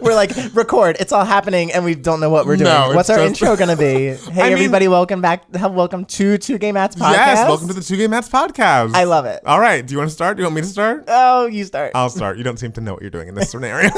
We're like, record. It's all happening, and we don't know what we're doing. No, What's our intro going to be? Hey, everybody, welcome back. Welcome to Two Gay Mats Podcast. Yes, welcome to the Two Gay Mats Podcast. I love it. All right, do you want to start? Do you want me to start? Oh, you start. I'll start. You don't seem to know what you're doing in this scenario.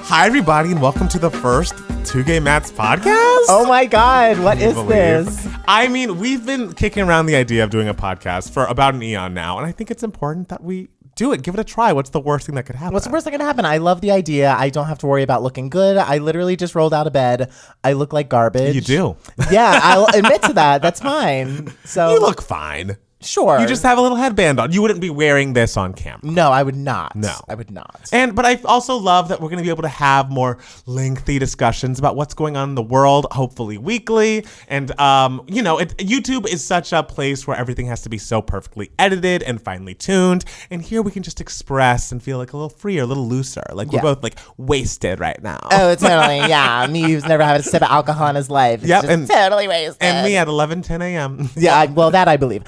Hi, everybody, and welcome to the first Two Gay Mats Podcast. Oh, my God. What is this? I mean, we've been kicking around the idea of doing a podcast for about an eon now, and I think it's important that we do it. Give it a try. What's the worst thing that could happen? What's the worst that can happen? I love the idea. I don't have to worry about looking good. I literally just rolled out of bed. I look like garbage. You do. Yeah, I'll admit to that. That's fine. So you look fine. Sure. You just have a little headband on. You wouldn't be wearing this on camera. No, I would not. No. I would not. But I also love that we're going to be able to have more lengthy discussions about what's going on in the world, hopefully weekly. And, YouTube is such a place where everything has to be so perfectly edited and finely tuned. And here we can just express and feel like a little freer, a little looser. Like we're both like wasted right now. Oh, totally. Yeah. Me who's never had a sip of alcohol in his life. It's just totally wasted. And me at 10 a.m. Yeah, well, that I believe.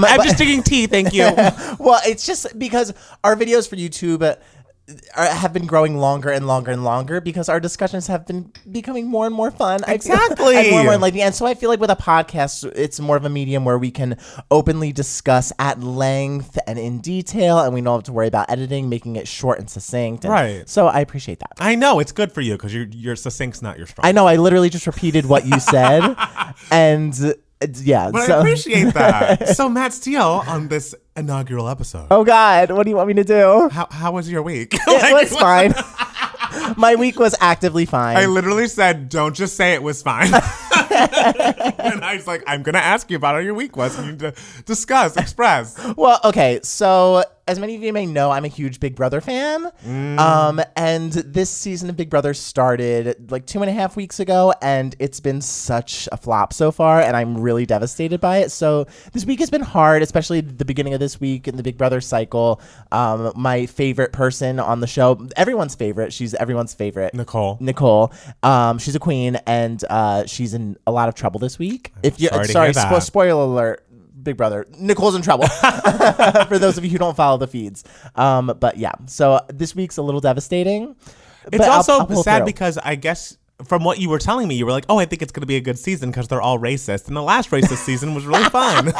I'm just drinking tea, thank you. Well, it's just because our videos for YouTube have been growing longer and longer and longer because our discussions have been becoming more and more fun. Exactly. And more enlightening. And so I feel like with a podcast, it's more of a medium where we can openly discuss at length and in detail, and we don't have to worry about editing, making it short and succinct. Right. So I appreciate that. I know. It's good for you because your succinct's not your strong. I know. I literally just repeated what you said. And... yeah, but I appreciate that. So, Matt Steele, on this inaugural episode. Oh, God. What do you want me to do? How was your week? It was fine. My week was actively fine. I literally said, don't just say it was fine. And I was like, I'm going to ask you about how your week was. You need to discuss, express. Well, okay. So, as many of you may know, I'm a huge Big Brother fan. And this season of Big Brother started like 2.5 weeks ago, and it's been such a flop so far, and I'm really devastated by it. So this week has been hard, especially the beginning of this week in the Big Brother cycle. My favorite person on the show, everyone's favorite. She's everyone's favorite. Nicole. She's a queen, and she's in a lot of trouble this week. Spoiler alert. Big Brother. Nicole's in trouble. For those of you who don't follow the feeds. But yeah, so this week's a little devastating. It's also sad because I guess from what you were telling me, you were like, oh, I think it's going to be a good season because they're all racist. And the last racist season was really fun.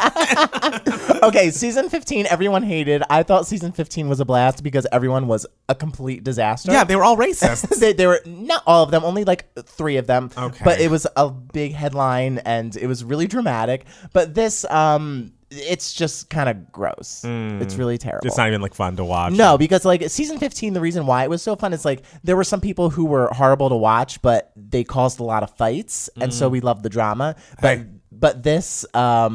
Okay, season 15, everyone hated. I thought season 15 was a blast because everyone was a complete disaster. Yeah, they were all racist. They were not all of them, only like 3 of them. Okay. But it was a big headline and it was really dramatic. But this, it's just kind of gross. It's really terrible. It's not even like fun to watch. No, because like season 15, the reason why it was so fun is like there were some people who were horrible to watch, but they caused a lot of fights, and so we loved the drama. But this, not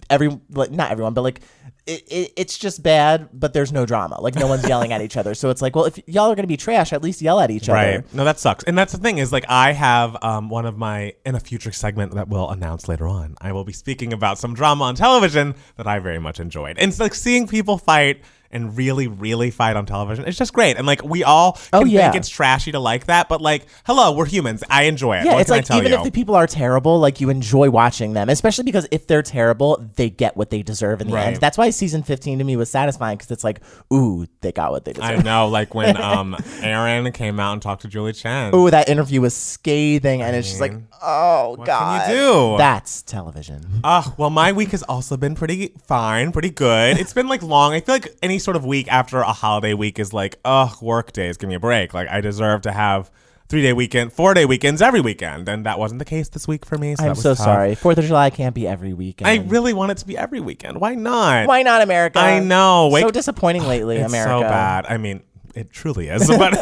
everyone, but like it's just bad, but there's no drama. Like no one's yelling at each other. So it's like, well, if y'all are gonna be trash, at least yell at each other. Right. No, that sucks. And that's the thing is like I have one of my in a future segment that we'll announce later on. I will be speaking about some drama on television that I very much enjoyed. And it's like seeing people fight and really, really fight on television. It's just great. And like we all can think it's trashy to like that, but like, hello, we're humans. I enjoy it. Yeah, what it's like even if the people are terrible, like you enjoy watching them, especially because if they're terrible, they get what they deserve in the end. That's why season 15 to me was satisfying because it's like, ooh, they got what they deserve. I know, like when Aaron came out and talked to Julie Chen. Ooh, that interview was scathing, and it's just like, oh, what God. Can you do? That's television. Well, my week has also been pretty fine, pretty good. It's been like long. I feel like any sort of week after a holiday week is like, work days, give me a break. Like I deserve to have 3-day weekend, 4-day weekends every weekend. And that wasn't the case this week for me. So I'm so sorry. 4th of July can't be every weekend. I really want it to be every weekend. Why not? Why not, America? I know. So disappointing lately, it's America. So bad. I mean, it truly is. But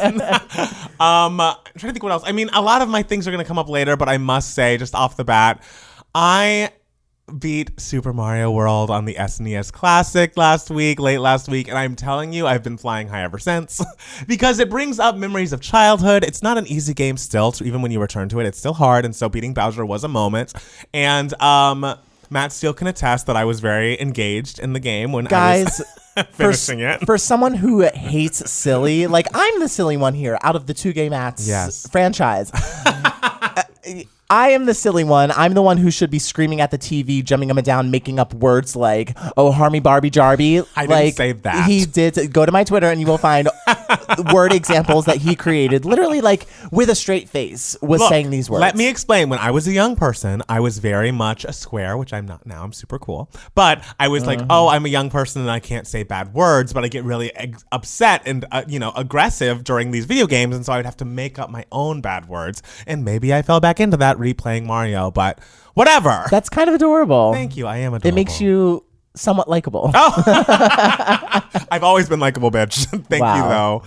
I'm trying to think what else. I mean, a lot of my things are going to come up later, but I must say, just off the bat, I beat Super Mario World on the SNES Classic late last week, and I'm telling you, I've been flying high ever since because it brings up memories of childhood. It's not an easy game still, so even when you return to it, it's still hard, and so beating Bowser was a moment. And Matt Steele can attest that I was very engaged in the game when Guys, I was finishing it. For someone who hates silly, like I'm the silly one here out of the two gay Matts franchise. I am the silly one. I'm the one who should be screaming at the TV, jumping up and down, making up words like, oh, harmy Barbie Jarby. I didn't say that. He did. Go to my Twitter and you will find word examples that he created. Literally, like, with a straight face, was saying these words. Let me explain. When I was a young person, I was very much a square, which I'm not now. I'm super cool. But I was like, oh, I'm a young person and I can't say bad words, but I get really upset and, aggressive during these video games. And so I would have to make up my own bad words. And maybe I fell back into that replaying Mario, but whatever. That's kind of adorable. Thank you. I am adorable. It makes you somewhat likable. Oh, I've always been likable, bitch. Thank you, though.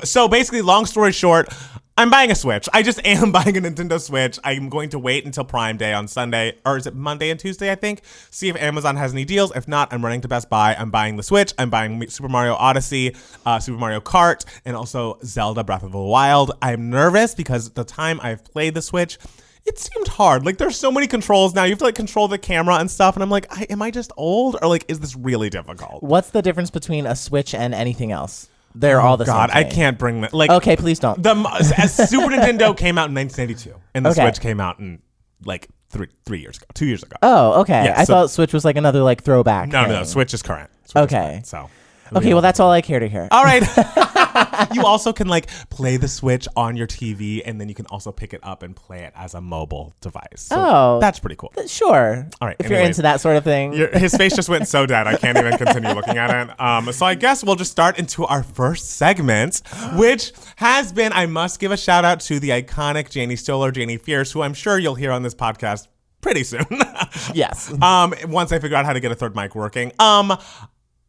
So basically, long story short, I'm buying a Switch. I just am buying a Nintendo Switch. I'm going to wait until Prime Day on Sunday, or is it Monday and Tuesday, I think? See if Amazon has any deals. If not, I'm running to Best Buy. I'm buying the Switch. I'm buying Super Mario Odyssey, Super Mario Kart, and also Zelda Breath of the Wild. I'm nervous because the time I've played the Switch, it seemed hard. Like, there's so many controls now. You have to, like, control the camera and stuff. And I'm like, am I just old? Or, like, is this really difficult? What's the difference between a Switch and anything else? They're all the same. God, I can't bring that. Like, okay, please don't. As Super Nintendo came out in 1992, and the Switch came out in, like, 2 years ago. Oh, okay. Yeah, I thought Switch was, like, another, like, throwback No, Switch is current. So... Okay, well, that's all I care to hear. All right. You also can, like, play the Switch on your TV, and then you can also pick it up and play it as a mobile device. So that's pretty cool. Sure. All right. If you're into that sort of thing. His face just went so dead. I can't even continue looking at it. So I guess we'll just start into our first segment, which has been, I must give a shout out to the iconic Janie Stoller, Janie Fierce, who I'm sure you'll hear on this podcast pretty soon. Yes. Once I figure out how to get a third mic working.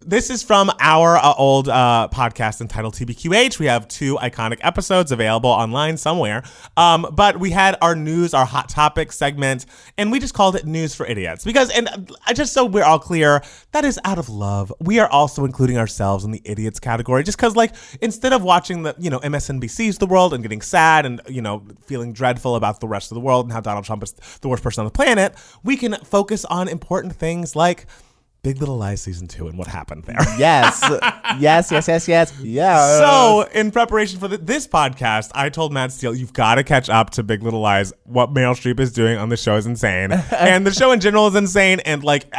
This is from our old podcast entitled TBQH. We have 2 iconic episodes available online somewhere. But we had our news, our hot topic segment, and we just called it News for Idiots. Because, and just so we're all clear, that is out of love. We are also including ourselves in the idiots category. Just because, like, instead of watching the, MSNBC's The World and getting sad and, feeling dreadful about the rest of the world and how Donald Trump is the worst person on the planet, we can focus on important things like Big Little Lies season 2 and what happened there. Yes. Yes. Yeah. So in preparation for this podcast, I told Matt Steele, you've got to catch up to Big Little Lies. What Meryl Streep is doing on the show is insane. And the show in general is insane. And like,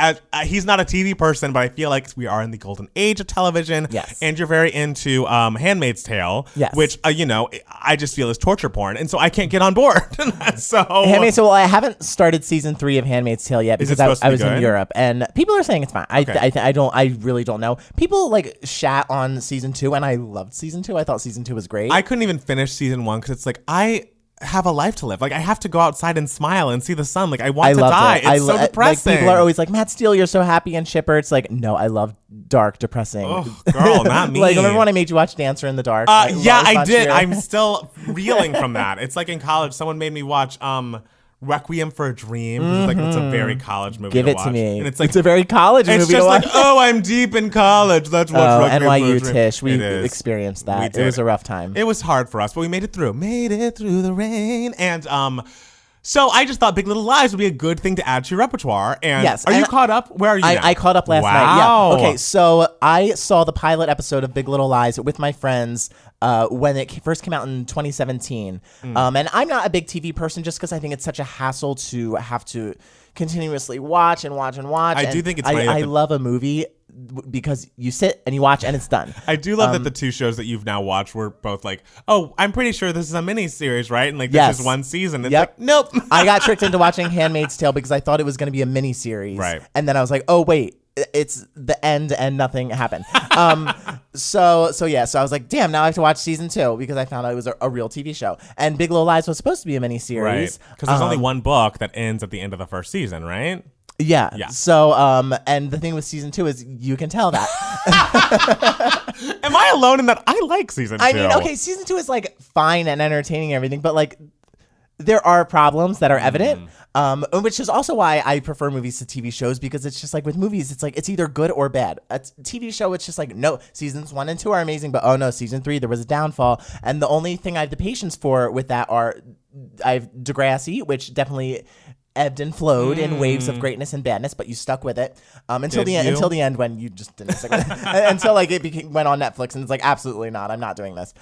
he's not a TV person, but I feel like we are in the golden age of television. Yes. And you're very into Handmaid's Tale, yes. which, I just feel is torture porn. And so I can't get on board. So I haven't started season 3 of Handmaid's Tale yet because I was in Europe and people are saying it's fine. I really don't know. People like shat on season 2 and I loved season 2. I thought season 2 was great. I couldn't even finish season 1 because it's like, I have a life to live. Like, I have to go outside and smile and see the sun. Like, I want to die. It's so depressing. Like, people are always like, Matt Steele, you're so happy and chipper. It's like, no, I love dark, depressing. Oh, girl, not me. Like, remember when I made you watch Dancer in the Dark? Yeah, I did. I'm still reeling from that. It's like in college, someone made me watch Requiem for a Dream. It's a very college movie. Give to it watch. to me. And it's like it's a very college movie. It's just like, I'm deep in college. Let's watch Requiem NYU for a Dream. Tish. We experienced that. It was a rough time. It was hard for us, but we made it through. Made it through the rain. And so I just thought Big Little Lies would be a good thing to add to your repertoire. And yes. Are you caught up? Where are you now? I caught up last night. Yeah. Okay, so I saw the pilot episode of Big Little Lies with my friends when it first came out in 2017. And I'm not a big TV person just because I think it's such a hassle to have to continuously watch and watch and watch. I do think it's funny. I love a movie because you sit and you watch and it's done. I do love that the 2 shows that you've now watched were both like, I'm pretty sure this is a mini series, right? And like, this is one season. It's like, nope. I got tricked into watching Handmaid's Tale because I thought it was going to be a mini series. Right. And then I was like, oh, wait. It's the end and nothing happened. So I was like, damn, now I have to watch season 2 because I found out it was a real TV show. And Big Little Lies was supposed to be a mini series. Right. Because there's only one book that ends at the end of the first season, right? Yeah. So, and the thing with season 2 is you can tell that. Am I alone in that? I like season 2. I mean, okay, season 2 is like fine and entertaining and everything, but like there are problems that are evident. Which is also why I prefer movies to TV shows because it's just like with movies, it's like it's either good or bad. A TV show, it's just like, no, seasons 1 and 2 are amazing, but oh no, season 3, there was a downfall. And the only thing I have the patience for with that I have Degrassi, which definitely ebbed and flowed in waves of greatness and badness, but you stuck with it until the end when you just didn't stick with it. Until like went on Netflix and it's like, absolutely not. I'm not doing this.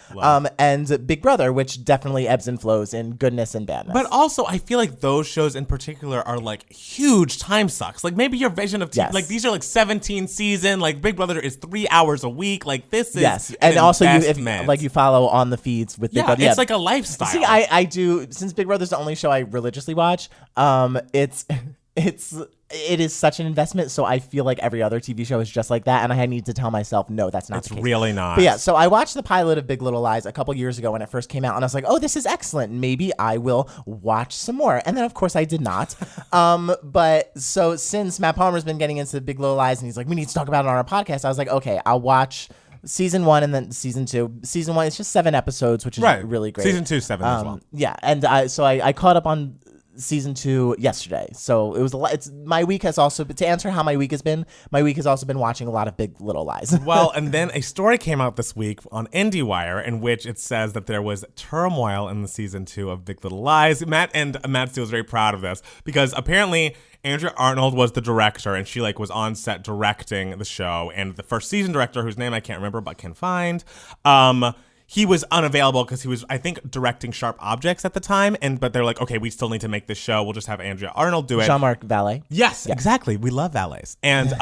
And Big Brother, which definitely ebbs and flows in goodness and badness. But also, I feel like those shows in particular are like huge time sucks. Like maybe your vision of TV, like these are like 17 season. Like Big Brother is 3 hours a week. Like this is and also if like you follow on the feeds with Big Brother, it's like a lifestyle. See, I do, since Big Brother's the only show I religiously watch. It is such an investment, so I feel like every other TV show is just like that, and I need to tell myself, no, that's not the case. It's really not. But yeah, so I watched the pilot of Big Little Lies a couple years ago when it first came out, and I was like, oh, this is excellent. Maybe I will watch some more. And then, of course, I did not. But so since Matt Palmer's been getting into Big Little Lies, and he's like, we need to talk about it on our podcast, I was like, okay, I'll watch season 1 and then season 2. Season 1, it's just 7 episodes, which is really great. Season 2, 7 as well. Yeah, and I caught up on season 2 yesterday, so it was a lot. It's my week has also been, to answer how my week has been watching a lot of Big Little Lies. Well, and then a story came out this week on IndieWire in which it says that there was turmoil in the season 2 of Big Little Lies. Matt Steele was very proud of this because apparently Andrea Arnold was the director, and she like was on set directing the show, and the first season director, whose name I can't remember but can find, he was unavailable because he was, I think, directing Sharp Objects at the time. But they're like, okay, we still need to make this show. We'll just have Andrea Arnold do it. Jean-Marc Vallée. Yes, exactly. We love valets. And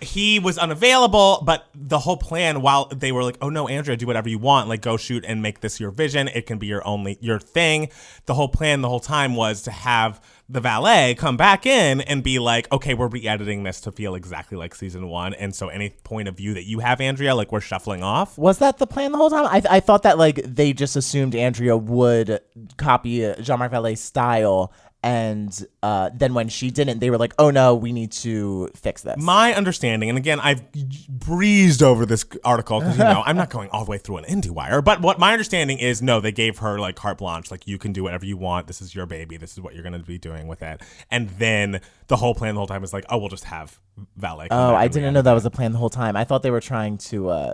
he was unavailable, but the whole plan, while they were like, oh no, Andrea, do whatever you want. Like, go shoot and make this your vision. It can be your thing. The whole plan the whole time was to have the valet come back in and be like, okay, we're re-editing this to feel exactly like season 1. And so any point of view that you have, Andrea, like we're shuffling off. Was that the plan the whole time? I thought that like they just assumed Andrea would copy Jean-Marc Vallée's style. And then when she didn't, they were like, oh no, we need to fix this. My understanding, and again, I've breezed over this article because, I'm not going all the way through an IndieWire, but what my understanding is, no, they gave her like carte blanche, like you can do whatever you want. This is your baby. This is what you're going to be doing with it. And then the whole plan the whole time is like, oh, we'll just have valet come back. I didn't know that was the plan the whole time. I thought they were trying to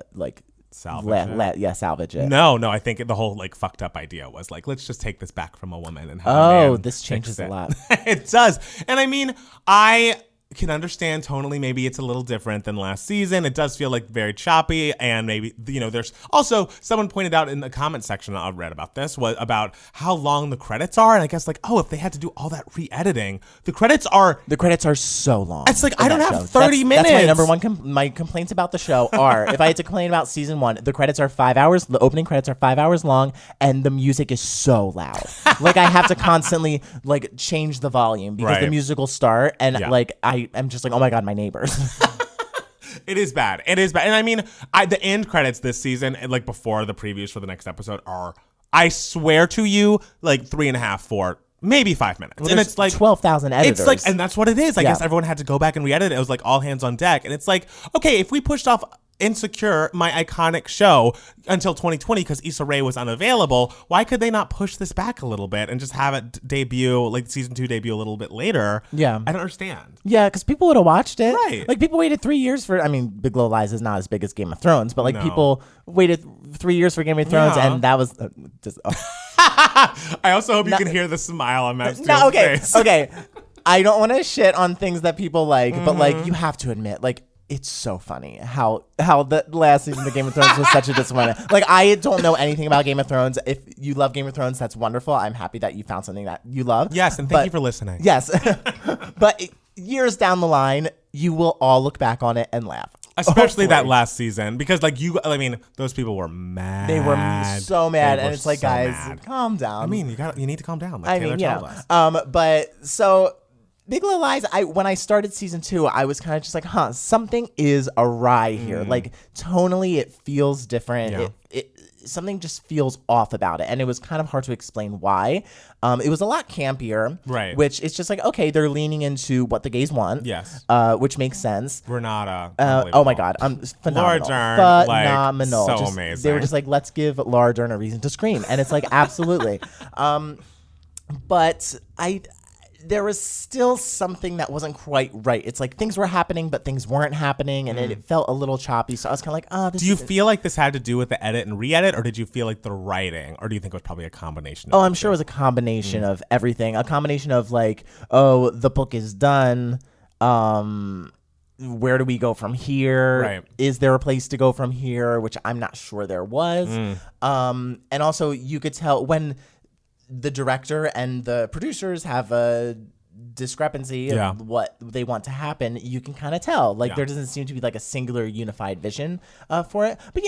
salvage it. No, I think the whole like fucked up idea was like, let's just take this back from a woman and have a man this changes a lot. It does. And I mean, I can understand tonally maybe it's a little different than last season. It does feel like very choppy, and maybe there's also someone pointed out in the comment section I read about this was about how long the credits are, and I guess like, if they had to do all that re-editing, the credits are so long. It's like I don't have 30 minutes. That's my number one my complaints about the show are if I had to complain about season 1, the credits are 5 hours. The opening credits are 5 hours long, and the music is so loud. Like I have to constantly like change the volume because the music will start, and like I'm just like, oh my God, my neighbors. It is bad. And I mean, the end credits this season, like before the previews for the next episode, are, I swear to you, like 3.5, 4, maybe 5 minutes. Well, and it's like 12,000 editors. It's like, and that's what it is. I guess everyone had to go back and re-edit it. It was like all hands on deck. And it's like, okay, if we pushed off Insecure, my iconic show, until 2020 because Issa Rae was unavailable, why could they not push this back a little bit and just have it debut, like season 2 debut a little bit later? Yeah. I don't understand. Yeah, because people would have watched it. Right. Like people waited 3 years for, Big Little Lies is not as big as Game of Thrones, but like people waited 3 years for Game of Thrones, and that was just... I also hope you can hear the smile on Matt Steele's face. Okay. I don't want to shit on things that people like, but like you have to admit, like, it's so funny how the last season of Game of Thrones was such a disappointment. Like, I don't know anything about Game of Thrones. If you love Game of Thrones, that's wonderful. I'm happy that you found something that you love. Yes, and thank you for listening. Yes. But years down the line, you will all look back on it and laugh. Especially that last season, because like those people were mad. They were so mad, and it's like, guys, calm down. I mean, you need to calm down. Like Taylor told us. But so Big Little Lies, when I started season 2, I was kind of just like, something is awry here. Like tonally, it feels different. Yeah. Something just feels off about it, and it was kind of hard to explain why. It was a lot campier, right? Which it's just like, okay, they're leaning into what the gays want, yes, which makes sense. Renata, oh my God, phenomenal, phenomenal, like, so just, amazing. They were just like, let's give Laura Dern a reason to scream, and it's like, absolutely. But there was still something that wasn't quite right. It's like things were happening, but things weren't happening, and it felt a little choppy. So I was kind of like, oh, this. Do you feel like this had to do with the edit and re-edit, or did you feel like the writing, or do you think it was probably a combination? I'm sure it was a combination of everything. A combination of like, oh, the book is done. Where do we go from here? Right. Is there a place to go from here? Which I'm not sure there was. And also you could tell when the director and the producers have a discrepancy of what they want to happen, you can kind of tell. Like there doesn't seem to be like a singular unified vision for it. But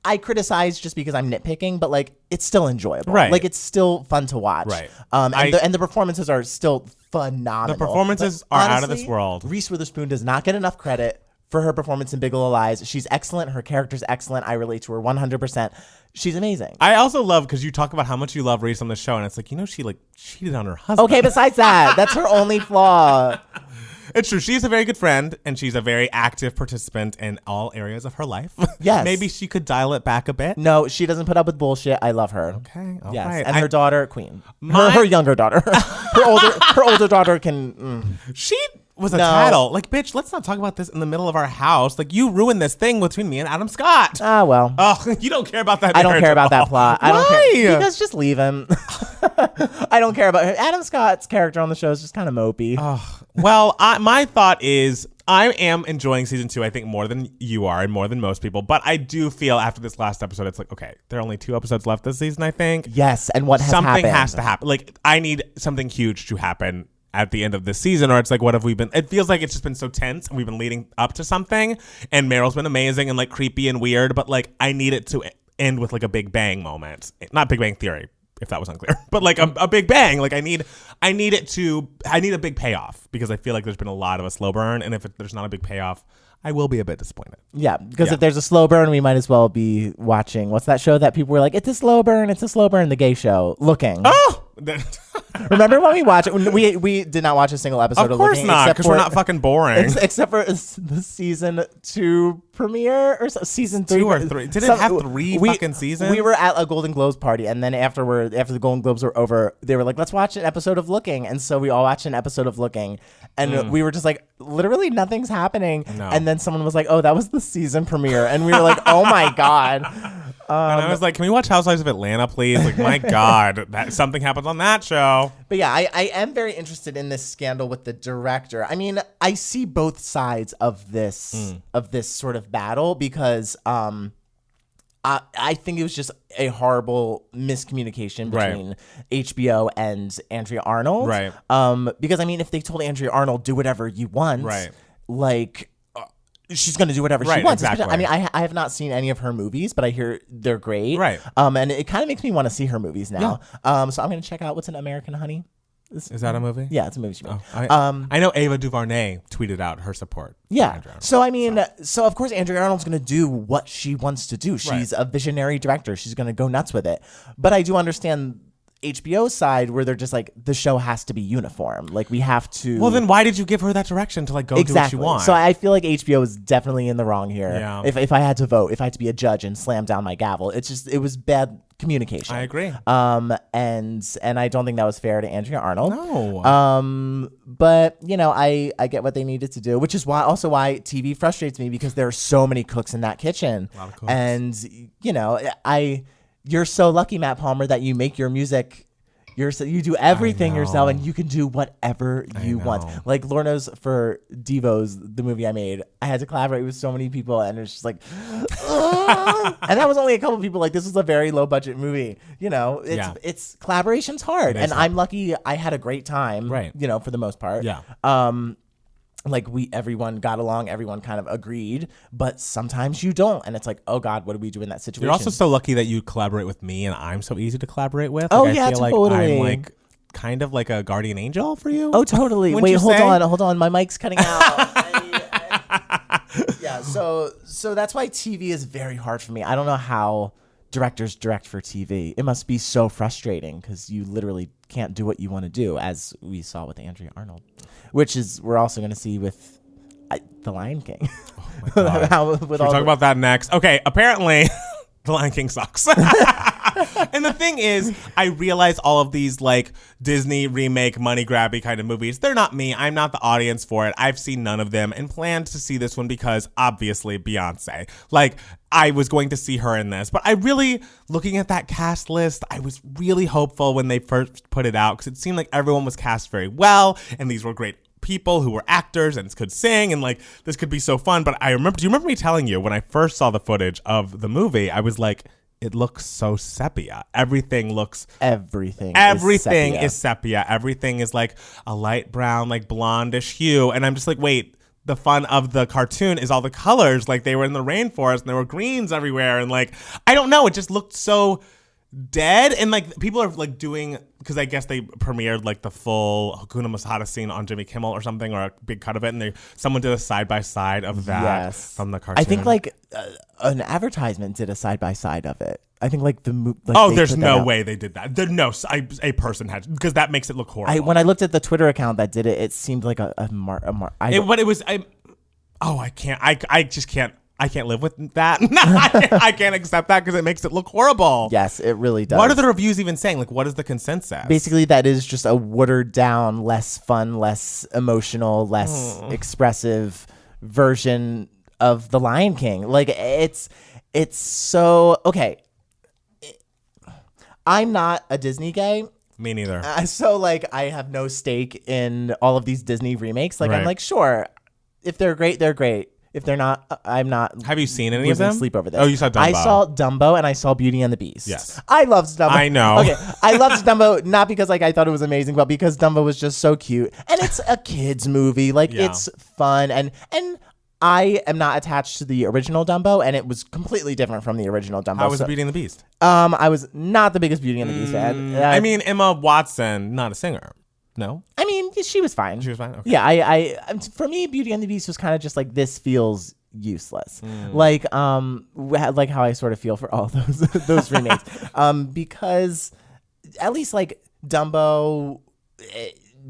I criticize just because I'm nitpicking, but like it's still enjoyable. Right. Like it's still fun to watch. Right. And the performances are still phenomenal. The performances are honestly, out of this world. Reese Witherspoon does not get enough credit for her performance in Big Little Lies. She's excellent. Her character's excellent. I relate to her 100%. She's amazing. I also love, because you talk about how much you love Reese on the show, and it's like, she like cheated on her husband. Okay, besides that, that's her only flaw. It's true. She's a very good friend, and she's a very active participant in all areas of her life. Yes. Maybe she could dial it back a bit. No, she doesn't put up with bullshit. I love her. Okay. All yes. right. And her daughter, Queen. Her younger daughter. her older daughter can. She was a tattle. Like, bitch, let's not talk about this in the middle of our house. Like, you ruined this thing between me and Adam Scott. Ah, well. Oh, you don't care about that. I don't care about that plot. Why? I don't care. Because just leave him. I don't care about her. Adam Scott's character on the show is just kind of mopey. Well, my thought is I am enjoying season 2, I think, more than you are and more than most people. But I do feel after this last episode, it's like, okay, there are only 2 episodes left this season, I think. Yes, and what has something happened? has to happen. Like, I need something huge to happen at the end of this season, or it's like, what have we been? It feels like it's just been so tense, and we've been leading up to something. And Meryl's been amazing and like creepy and weird, but like I need it to end with like a Big Bang moment, not Big Bang Theory, if that was unclear, but like a big bang. Like I need a big payoff, because I feel like there's been a lot of a slow burn, and if there's not a big payoff, I will be a bit disappointed. Yeah, because if there's a slow burn, we might as well be watching. What's that show that people were like, it's a slow burn, the gay show, Looking. Oh! Remember when we watched it? We did not watch a single episode of Looking. Of course not, because we're not fucking boring. Except for the season 2 premiere, or season 3. 2 or 3. Did it have 3 fucking seasons? We were at a Golden Globes party, and then after the Golden Globes were over, they were like, let's watch an episode of Looking. And so we all watched an episode of Looking. And we were just like, literally nothing's happening. No. And then someone was like, oh, that was the season premiere. And we were like, oh my God. And I was like, can we watch Housewives of Atlanta, please? Like, my God, something happens on that show. But yeah, I am very interested in this scandal with the director. I mean, I see both sides of this sort of battle, because I think it was just a horrible miscommunication between HBO and Andrea Arnold. Right. Because I mean, if they told Andrea Arnold, do whatever you want, right, like she's going to do whatever she wants. Exactly. I mean, I have not seen any of her movies, but I hear they're great. Right. And it kind of makes me want to see her movies now. Yeah. So I'm going to check out what's an American Honey. Is that a movie? Yeah, it's a movie she made. I know Ava DuVernay tweeted out her support. Yeah. So I mean, so of course Andrea Arnold's going to do what she wants to do. She's a visionary director. She's going to go nuts with it. But I do understand HBO side, where they're just like, the show has to be uniform. Like, we have to. Well, then why did you give her that direction to like go do what you want? So I feel like HBO is definitely in the wrong here. Yeah. If I had to vote, if I had to be a judge and slam down my gavel, it was bad communication. I agree. And I don't think that was fair to Andrea Arnold. No. But I get what they needed to do, which is why TV frustrates me, because there are so many cooks in that kitchen. A lot of cooks. And you're so lucky, Matt Palmer, that you make your music. You do everything yourself, and you can do whatever you want. Like Lorna's for Devos, the movie I made, I had to collaborate with so many people, and it's just like, and that was only a couple people. Like, this was a very low budget movie. It's collaboration's hard, and I'm lucky. I had a great time. Right. For the most part. Yeah. Like everyone got along, everyone kind of agreed, but sometimes you don't, and it's like, oh God, what do we do in that situation? You're also so lucky that you collaborate with me, and I'm so easy to collaborate with. Oh, like, yeah, I feel totally. Like I'm like kind of like a guardian angel for you. Oh, totally. Wait, hold on, my mic's cutting out. Yeah, so that's why TV is very hard for me. I don't know how directors direct for TV. It must be so frustrating, because you literally can't do what you want to do, as we saw with Andrea Arnold. Which is we're also going to see with The Lion King. Oh my God. We'll talk about that next. Okay, apparently The Lion King sucks. And the thing is, I realize all of these like Disney remake money grabby kind of movies, they're not me. I'm not the audience for it. I've seen none of them and planned to see this one because obviously Beyonce. Like I was going to see her in this, but I really, looking at that cast list, I was really hopeful when they first put it out because it seemed like everyone was cast very well and these were great people who were actors and could sing and like this could be so fun. But do you remember me telling you when I first saw the footage of the movie, I was like, it looks so sepia. Everything is sepia. Everything is like a light brown, like blondish hue. And I'm just like, wait, the fun of the cartoon is all the colors. Like they were in the rainforest and there were greens everywhere. And like, I don't know. It just looked so dead. And like people are like doing, because I guess they premiered like the full Hakuna Matata scene on Jimmy Kimmel or something, or a big cut of it, and someone did a side by side of that from the cartoon. I think like an advertisement did a side by side of it. I think like there's no way they did that. A person had, because that makes it look horrible. When I looked at the Twitter account that did it, it seemed like I can't live with that. I can't accept that because it makes it look horrible. Yes, it really does. What are the reviews even saying? Like, what is the consensus? Basically, that is just a watered down, less fun, less emotional, less expressive version of The Lion King. Like, it's so... Okay. I'm not a Disney guy. Me neither. So, like, I have no stake in all of these Disney remakes. Like, I'm like, sure, if they're great, they're great. If they're not, I'm not. Have you seen any of them? Sleep over this. Oh, you saw Dumbo. I saw Dumbo and I saw Beauty and the Beast. Yes. I loved Dumbo. I know. Okay. I loved Dumbo not because like I thought it was amazing, but because Dumbo was just so cute. And it's a kids movie. Like it's fun and I am not attached to the original Dumbo, and it was completely different from the original Dumbo. How was Beauty and the Beast? I was not the biggest Beauty and the Beast fan. I mean, Emma Watson, not a singer. No? I mean, she was fine. She was fine? Okay. Yeah, I for me, Beauty and the Beast was kind of just like, this feels useless. Like how I sort of feel for all those remakes. Because at least like Dumbo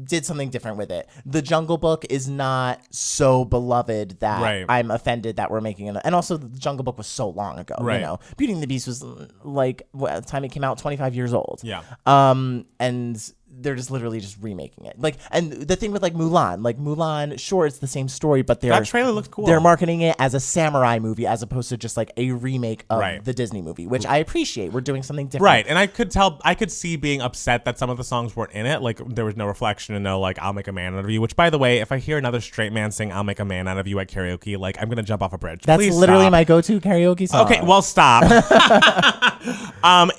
did something different with it. The Jungle Book is not so beloved that I'm offended that we're making it. And also the Jungle Book was so long ago. You know, Beauty and the Beast was like, at the time it came out, 25 years old. Yeah. And they're just literally just remaking it. Like, and the thing with like Mulan, sure, it's the same story, but that trailer looks cool. They're marketing it as a samurai movie as opposed to just like a remake of the Disney movie, which I appreciate. We're doing something different. Right. And I could see being upset that some of the songs weren't in it. Like there was no reflection and no like, I'll make a man out of you, which by the way, if I hear another straight man sing I'll make a man out of you at karaoke, like I'm going to jump off a bridge. That's Please literally stop. my go-to karaoke song. Okay, well, stop.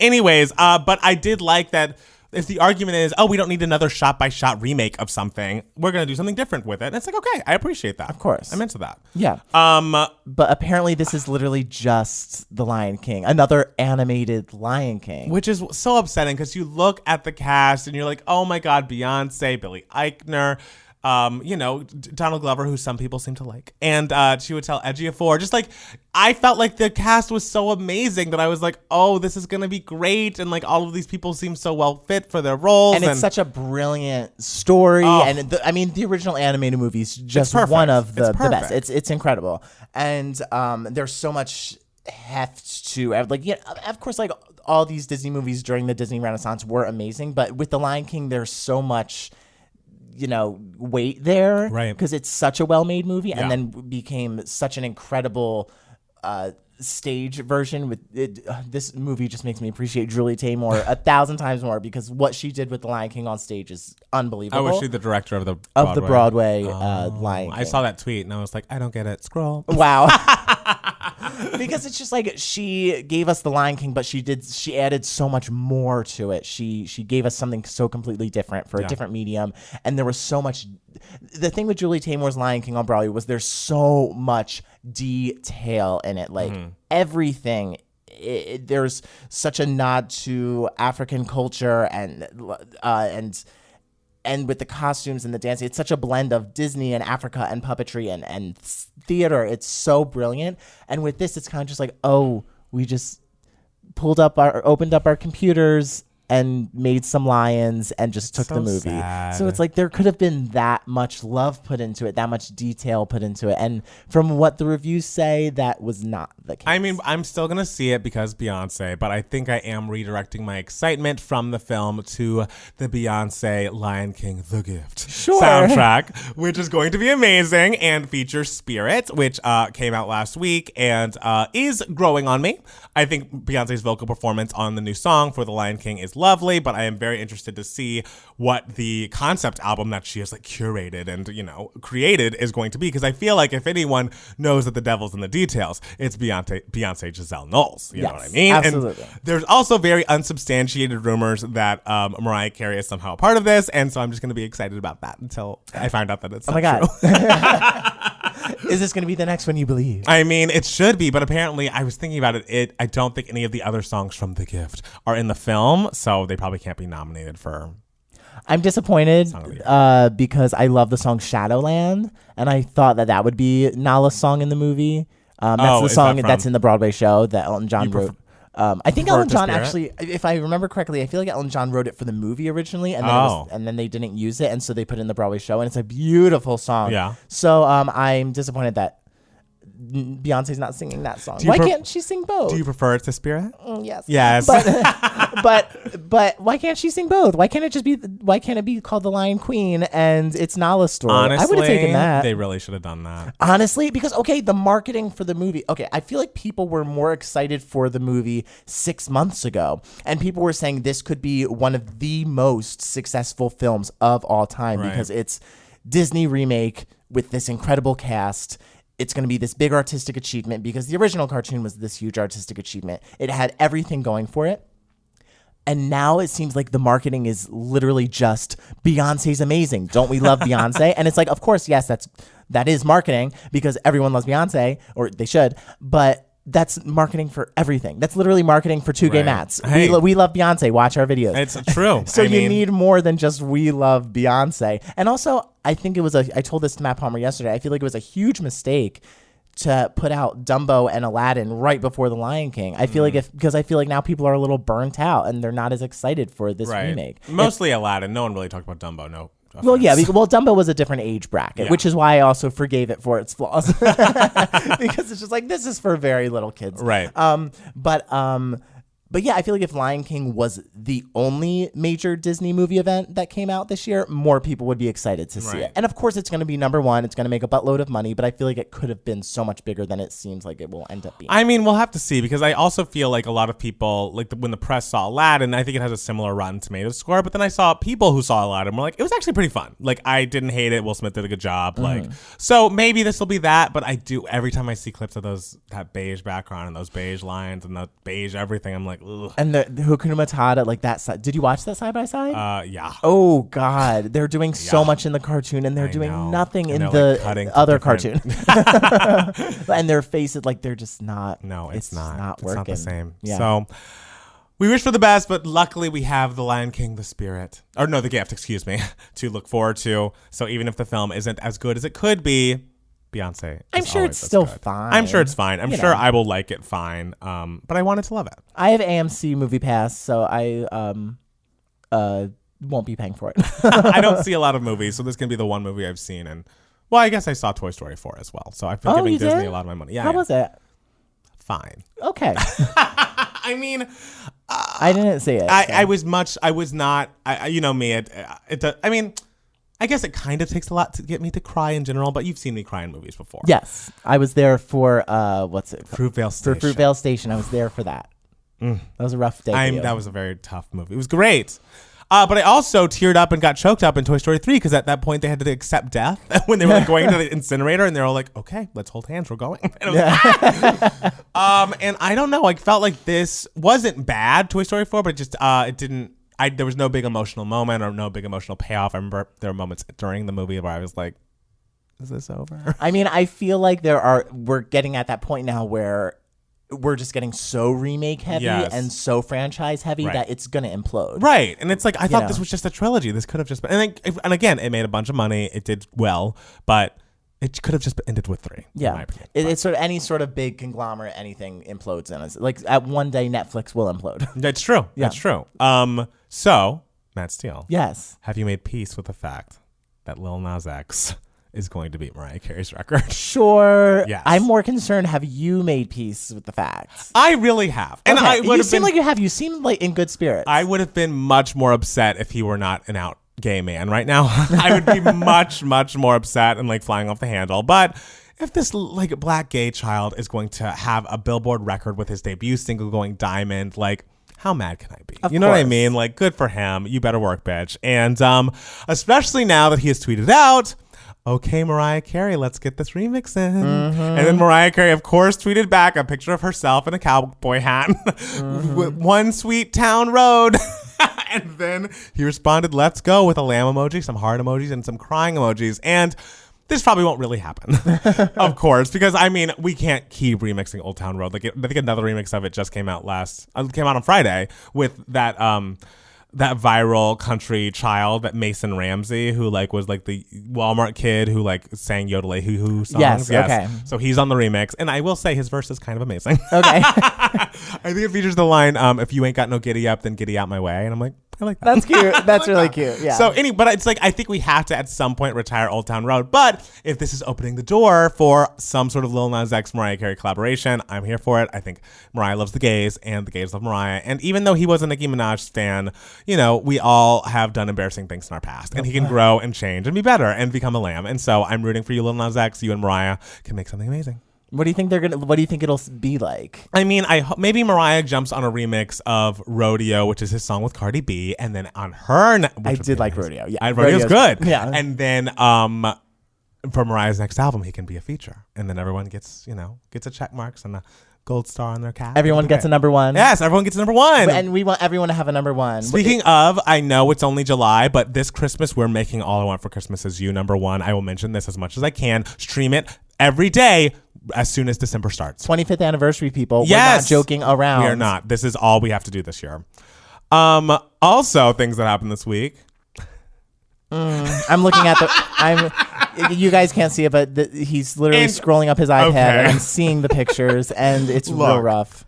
Anyways, but I did like that. If the argument is, we don't need another shot-by-shot remake of something, we're going to do something different with it. And it's like, okay, I appreciate that. Of course. I'm into that. Yeah. But apparently this is literally just The Lion King, another animated Lion King. Which is so upsetting because you look at the cast and you're like, oh my God, Beyonce, Billy Eichner, Donald Glover, who some people seem to like, and Chiwetel Ejiofor. Just like, I felt like the cast was so amazing that I was like, oh, this is gonna be great, and like all of these people seem so well fit for their roles, and it's such a brilliant story. And the original animated movie is just one of the best. It's incredible, and there's so much heft to of course, like all these Disney movies during the Disney Renaissance were amazing, but with The Lion King, there's so much weight there, right? Because it's such a well-made movie, and then became such an incredible stage version with it. This movie just makes me appreciate Julie Taymor 1,000 times more because what she did with The Lion King on stage is unbelievable. Oh, was she the director of the Broadway Lion King? I saw that tweet and I was like, I don't get it. Scroll. Wow. Because it's just like she gave us The Lion King, but she added so much more to it. She gave us something so completely different for a different medium, and there was so much. The thing with Julie Taymor's Lion King on Broadway was there's so much detail in it, like everything. There's such a nod to African culture and with the costumes and the dancing, it's such a blend of Disney and Africa and puppetry and theater. It's so brilliant. And with this, it's kind of just like, we just opened up our computers and made some lions and just took the movie. Sad. So it's like there could have been that much love put into it, that much detail put into it. And from what the reviews say, that was not the case. I mean, I'm still going to see it because Beyonce, but I think I am redirecting my excitement from the film to the Beyonce Lion King The Gift soundtrack, which is going to be amazing and features Spirit, which came out last week and is growing on me. I think Beyonce's vocal performance on the new song for The Lion King is lovely, but I am very interested to see what the concept album that she has like curated and, you know, created is going to be. Because I feel like if anyone knows that the devil's in the details, it's Beyonce Giselle Knowles. You know what I mean? Absolutely. And there's also very unsubstantiated rumors that Mariah Carey is somehow a part of this. And so I'm just going to be excited about that until I find out that it's not true. Is this going to be the next one you believe? I mean, it should be, but apparently I was thinking about it. I don't think any of the other songs from The Gift are in the film, so they probably can't be nominated for. I'm disappointed because I love the song Shadowland, and I thought that would be Nala's song in the movie. That's the song that's in the Broadway show that Elton John wrote. I think Elton John actually, if I remember correctly, I feel like Elton John wrote it for the movie originally, and then they didn't use it, and so they put it in the Broadway show, and it's a beautiful song. Yeah. So I'm disappointed that Beyonce's not singing that song. Why can't she sing both? Do you prefer it to Spirit? Yes. Yes. But why can't she sing both? Why can't it be called The Lion Queen and it's Nala's story? Honestly, I would have taken that. They really should have done that. Honestly, because the marketing for the movie. Okay, I feel like people were more excited for the movie 6 months ago, and people were saying this could be one of the most successful films of all time because it's Disney remake with this incredible cast. It's going to be this big artistic achievement because the original cartoon was this huge artistic achievement. It had everything going for it. And now it seems like the marketing is literally just Beyonce's amazing. Don't we love Beyonce? And it's like, of course, yes, that is marketing because everyone loves Beyonce, or they should. But that's marketing for everything. That's literally marketing for two gay mats. Hey. We love Beyonce. Watch our videos. It's true. So you need more than just we love Beyonce. And also, I think I told this to Matt Palmer yesterday, I feel like it was a huge mistake to put out Dumbo and Aladdin right before The Lion King. I feel because I feel like now people are a little burnt out and they're not as excited for this remake. Mostly Aladdin. No one really talked about Dumbo. No. Well, yeah. Dumbo was a different age bracket, which is why I also forgave it for its flaws because it's just like this is for very little kids, right? But yeah, I feel like if Lion King was the only major Disney movie event that came out this year, more people would be excited to see it. And of course, it's going to be number one. It's going to make a buttload of money, but I feel like it could have been so much bigger than it seems like it will end up being. I mean, we'll have to see because I also feel like a lot of people, like when the press saw Aladdin, I think it has a similar Rotten Tomatoes score, but then I saw people who saw Aladdin were like, it was actually pretty fun. Like, I didn't hate it. Will Smith did a good job. So maybe this will be that, but I do, every time I see clips of that beige background and those beige lines and the beige everything, I'm like, ugh. And the Hakuna Matata, like that side. Did you watch that side by side? Yeah. Oh God, they're doing so much in the cartoon, and they're doing nothing in the other cartoon. And their faces, like they're just not. No, it's not working. It's not the same. Yeah. So we wish for the best, but luckily we have The Lion King, The Gift, excuse me, to look forward to. So even if the film isn't as good as it could be, Beyonce. I'm sure it's still fine. I'm sure it's fine. I'm sure I will like it fine. But I wanted to love it. I have AMC Movie Pass, so I won't be paying for it. I don't see a lot of movies, so this can be the one movie I've seen. And well, I guess I saw Toy Story 4 as well. So I've been giving Disney a lot of my money. Yeah. How was it? Fine. Okay. I mean, I didn't see it. I was not. You know me. I mean. I guess it kind of takes a lot to get me to cry in general, but you've seen me cry in movies before. Yes. I was there for, what's it? Fruitvale Station. For Fruitvale Station. I was there for that. That was a rough day. That was a very tough movie. It was great. But I also teared up and got choked up in Toy Story 3 because at that point they had to accept death when they were going to the incinerator, and they're all like, okay, let's hold hands. We're going. And, and I don't know. I felt like this wasn't bad, Toy Story 4, but it didn't. There was no big emotional moment or no big emotional payoff. I remember there were moments during the movie where I was like, is this over? I mean, I feel like we're getting at that point now where we're just getting so remake heavy and so franchise heavy that it's going to implode. Right. And it's like, I thought this was just a trilogy. This could have just been, and again, it made a bunch of money. It did well, but It could have just ended with 3. Yeah, it's sort of any sort of big conglomerate, anything implodes in us. Like at one day, Netflix will implode. That's true. Yeah. That's true. So Matt Steele. Yes. Have you made peace with the fact that Lil Nas X is going to beat Mariah Carey's record? Sure. Yes. I'm more concerned. Have you made peace with the facts? I really have. And okay. I would You have seem been, like you have. You seem like in good spirits. I would have been much more upset if he were not an out gay man right now. I would be much, much more upset and like flying off the handle. But if this like black gay child is going to have a Billboard record with his debut single going diamond, like how mad can I be? Of you know what I course. mean? Like, good for him. You better work, bitch. And especially now that he has tweeted out, okay, Mariah Carey, let's get this remix in. Mm-hmm. And then Mariah Carey, of course, tweeted back a picture of herself in a cowboy hat. Mm-hmm. One sweet town road. And then he responded, let's go, with a lamb emoji, some heart emojis, and some crying emojis. And this probably won't really happen, of course, because, I mean, we can't keep remixing Old Town Road. Like, I think another remix of it just came out on Friday with that viral country child, that Mason Ramsey, who like was like the Walmart kid who like sang Yodelay Hoo Hoo songs. Yes, okay. So he's on the remix, and I will say his verse is kind of amazing. Okay. I think it features the line, if you ain't got no giddy up, then giddy out my way. And I'm like, I like that. That's cute. That's really cute. Yeah. So but it's like, I think we have to at some point retire Old Town Road. But if this is opening the door for some sort of Lil Nas X Mariah Carey collaboration, I'm here for it. I think Mariah loves the gays and the gays love Mariah. And even though he was a Nicki Minaj fan, you know, we all have done embarrassing things in our past, and he can grow and change and be better and become a lamb. And so I'm rooting for you, Lil Nas X. You and Mariah can make something amazing. what do you think what do you think it'll be like? I mean, maybe Mariah jumps on a remix of Rodeo, which is his song with Cardi B, and then on her... I did like Rodeo. Yeah, Rodeo's good. Yeah. And then for Mariah's next album, he can be a feature. And then everyone gets a check marks and a gold star on their cap. Everyone gets a number one. Yes, everyone gets a number one. And we want everyone to have a number one. Speaking of, I know it's only July, but this Christmas, we're making All I Want for Christmas Is You number one. I will mention this as much as I can. Stream it every day as soon as December starts. 25th anniversate, people. Yes. We're not joking around. We are not. This is all we have to do this year. Also, things that happened this week. I'm looking at you guys can't see it, but he's literally scrolling up his iPad, Okay. and I'm seeing the pictures, and it's real rough.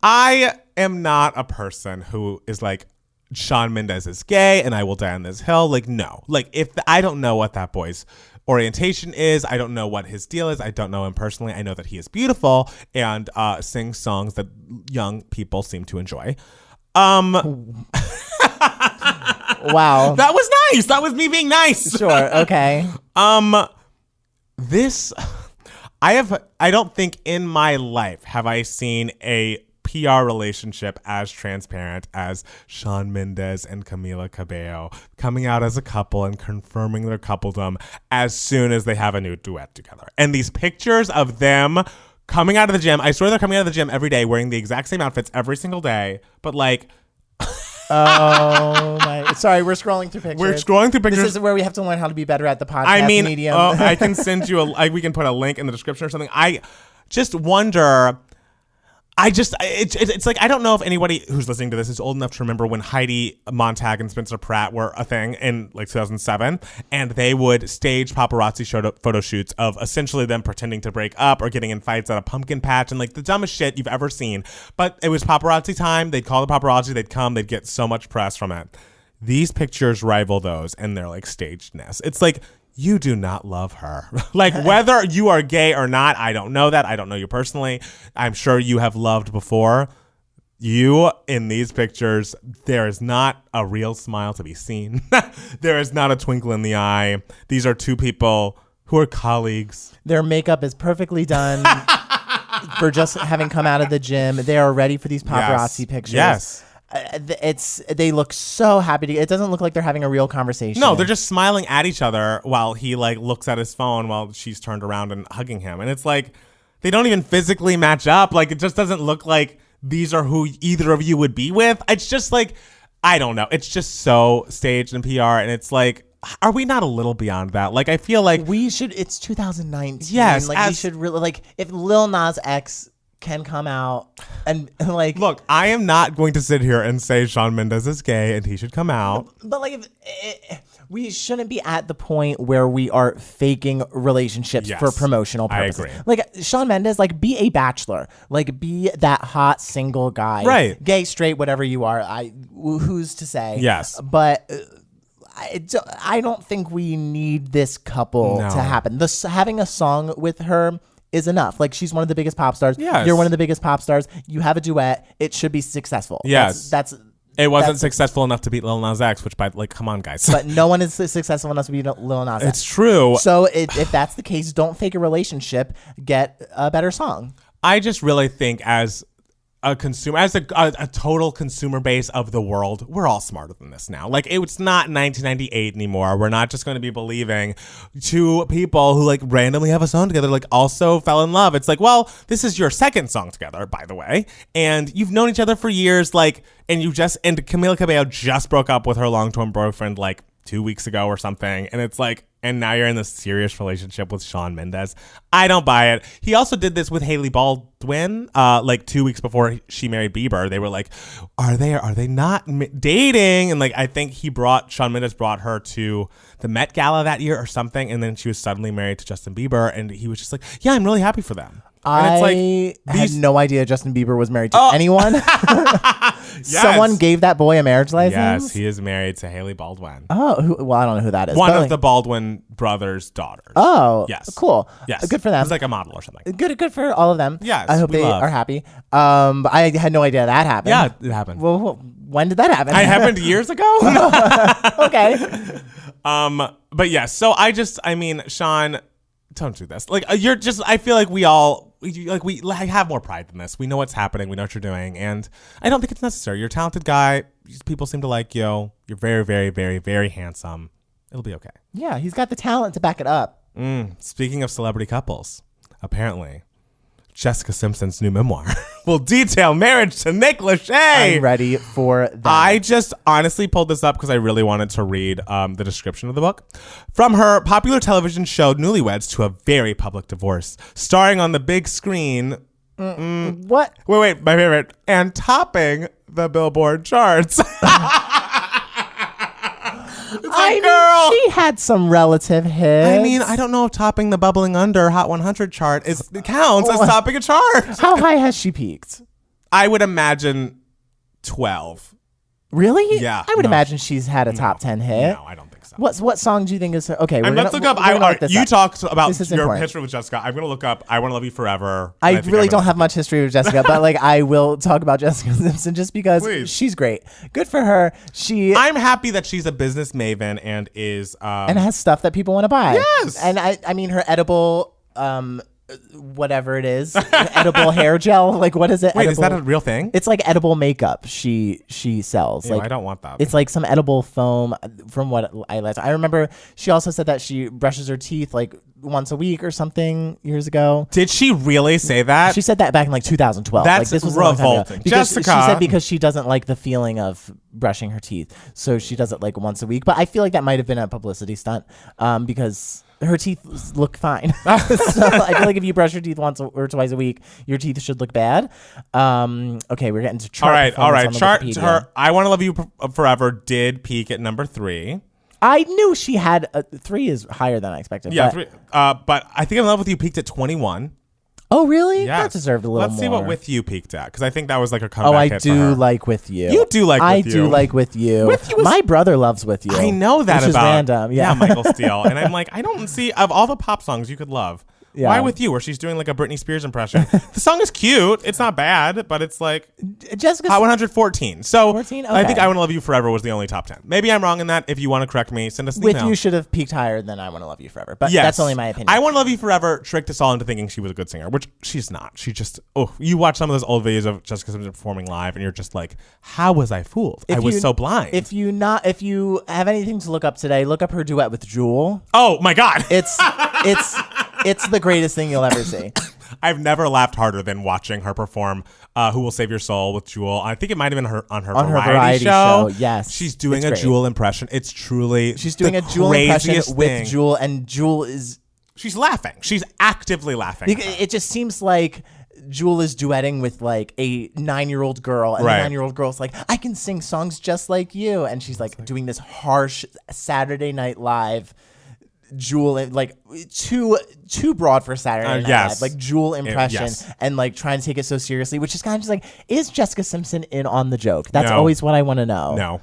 I am not a person who is like, Shawn Mendes is gay and I will die on this hill. Like, no. Like, I don't know what that boy's orientation is. I don't know what his deal is. I don't know him personally. I know that he is beautiful and sings songs that young people seem to enjoy. Wow. That was nice. That was me being nice. Sure. Okay. This, I don't think in my life have I seen a PR relationship as transparent as Shawn Mendes and Camila Cabello coming out as a couple and confirming their coupledom as soon as they have a new duet together. And these pictures of them coming out of the gym, I swear they're coming out of the gym every day wearing the exact same outfits every single day, but like... Oh my! Sorry, we're scrolling through pictures. We're scrolling through pictures. This is where we have to learn how to be better at the podcast medium. I can send you we can put a link in the description or something. I just wonder. It's like, I don't know if anybody who's listening to this is old enough to remember when Heidi Montag and Spencer Pratt were a thing in like 2007, and they would stage paparazzi photo shoots of essentially them pretending to break up or getting in fights at a pumpkin patch and like the dumbest shit you've ever seen. But it was paparazzi time. They'd call the paparazzi. They'd come. They'd get so much press from it. These pictures rival those in their like stagedness. It's like, you do not love her. Like, whether you are gay or not, I don't know that. I don't know you personally. I'm sure you have loved before. You, in these pictures, there is not a real smile to be seen. There is not a twinkle in the eye. These are two people who are colleagues. Their makeup is perfectly done for just having come out of the gym. They are ready for these paparazzi pictures. Yes. They look so happy. It doesn't look like they're having a real conversation. No, they're just smiling at each other while he like looks at his phone while she's turned around and hugging him. And it's like, they don't even physically match up. Like, it just doesn't look like these are who either of you would be with. It's just like, I don't know. It's just so staged and PR. And it's like, are we not a little beyond that? Like, I feel like we should. It's 2019. Yes, like we should really, like, if Lil Nas X can come out and like. Look, I am not going to sit here and say Shawn Mendes is gay and he should come out. But like, we shouldn't be at the point where we are faking relationships for promotional purposes. I agree. Like Shawn Mendes, like be a bachelor, like be that hot single guy, right? Gay, straight, whatever you are. Who's to say? Yes, but. I don't think we need this couple to happen. Having a song with her is enough. Like, she's one of the biggest pop stars. Yes. You're one of the biggest pop stars. You have a duet. It should be successful. Yes. It wasn't that's successful enough to beat Lil Nas X, which, come on, guys. But no one is successful enough to beat Lil Nas X. It's true. So if that's the case, don't fake a relationship. Get a better song. I just really think as a consumer, as a total consumer base of the world, we're all smarter than this now. Like, it's not 1998 anymore. We're not just going to be believing two people who like randomly have a song together, like also fell in love. It's like, well, this is your second song together, by the way, and you've known each other for years, like, and Camila Cabello just broke up with her long-term boyfriend like 2 weeks ago or something, and it's like, and now you're in this serious relationship with Shawn Mendes. I don't buy it. He also did this with Hailey Baldwin, like 2 weeks before she married Bieber. They were like, are they not dating? And like, I think Shawn Mendes brought her to the Met Gala that year or something, and then she was suddenly married to Justin Bieber, and he was just like, yeah, I'm really happy for them. I had no idea Justin Bieber was married to anyone. Yes. Someone gave that boy a marriage license? Yes, he is married to Hailey Baldwin. Oh, well, I don't know who that is. One of the Baldwin brothers' daughters. Oh, yes. Cool. Yes. Good for them. He's like a model or something. Good for all of them. Yes, I hope they are happy. I had no idea that happened. Yeah, it happened. Well, when did that happen? It happened years ago. Okay. But yes, so I mean, Shawn, don't do this. Like, I feel like we have more pride than this. We know what's happening. We know what you're doing. And I don't think it's necessary. You're a talented guy. People seem to like you. You're very, very, very, very handsome. It'll be okay. Yeah, he's got the talent to back it up. Speaking of celebrity couples, apparently Jessica Simpson's new memoir will detail marriage to Nick Lachey. I'm ready for that. I just honestly pulled this up because I really wanted to read the description of the book. From her popular television show Newlyweds to a very public divorce, starring on the big screen. What? Wait, my favorite. And topping the Billboard charts. Girl, she had some relative hits. I mean, I don't know if topping the Bubbling Under Hot 100 chart counts as topping a chart. How high has she peaked? I would imagine 12. Really? Yeah. I would imagine she's had a top 10 hit. No, I don't think so. What song do you think is her? Okay, let's look up. You talked about your history with Jessica. I'm going to look up I Want to Love You Forever. I really don't have much history with Jessica, but like I will talk about Jessica Simpson just because she's great. Good for her. I'm happy that she's a business maven and is and has stuff that people want to buy. Yes. And I mean her edible whatever it is, edible hair gel. Like, what is it? Wait, is that a real thing? It's like edible makeup. She sells. Ew, like, I don't want that. It's like some edible foam. From what I remember, she also said that she brushes her teeth like once a week or something years ago. Did she really say that? She said that back in like 2012. That's like, this was revolting. Jessica. She said because she doesn't like the feeling of brushing her teeth, so she does it like once a week. But I feel like that might have been a publicity stunt because her teeth look fine. So I feel like if you brush your teeth once or twice a week, your teeth should look bad. Okay, we're getting to chart. All right. Her I Want to Love You Forever did peak at number 3. I knew she had 3 is higher than I expected. Yeah, but 3. But I think I'm in Love With You peaked at 21. Oh, really? Yes. That deserved a little more. Let's see what With You peaked at, because I think that was like a comeback hit for her. I do like With You. You do like With You. I do like With You. With You was, my brother loves With You. I know that which about. Is random. Yeah, Michael Steele. And I'm like, I don't see, of all the pop songs you could love, why With You, where she's doing like a Britney Spears impression? The song is cute. It's not bad, but it's like Jessica Hot 114. So 14? Okay. I think I Want to Love You Forever was the only top 10. Maybe I'm wrong in that. If you want to correct me, send us an email. With You should have peaked higher than I Want to Love You Forever. But that's only my opinion. I Want to Love You Forever tricked us all into thinking she was a good singer, which she's not. She just, you watch some of those old videos of Jessica Simpson performing live and you're just like, how was I fooled? I was so blind. If you have anything to look up today, look up her duet with Jewel. Oh my God. It's the greatest thing you'll ever see. I've never laughed harder than watching her perform Who Will Save Your Soul with Jewel. I think it might have been on her variety show. Yes. She's doing a Jewel impression. It's truly She's doing a Jewel impression with Jewel, and Jewel is... She's laughing. She's actively laughing. It just seems like Jewel is duetting with like a 9-year-old girl, and Right. the 9-year-old girl's like, I can sing songs just like you, and she's like doing this harsh Saturday Night Live Jewel, like too broad for Saturday Night yes. Live, like Jewel impression, yes. and like trying to take it so seriously, which is kind of just like, is Jessica Simpson in on the joke? That's No. always what I want to know. No.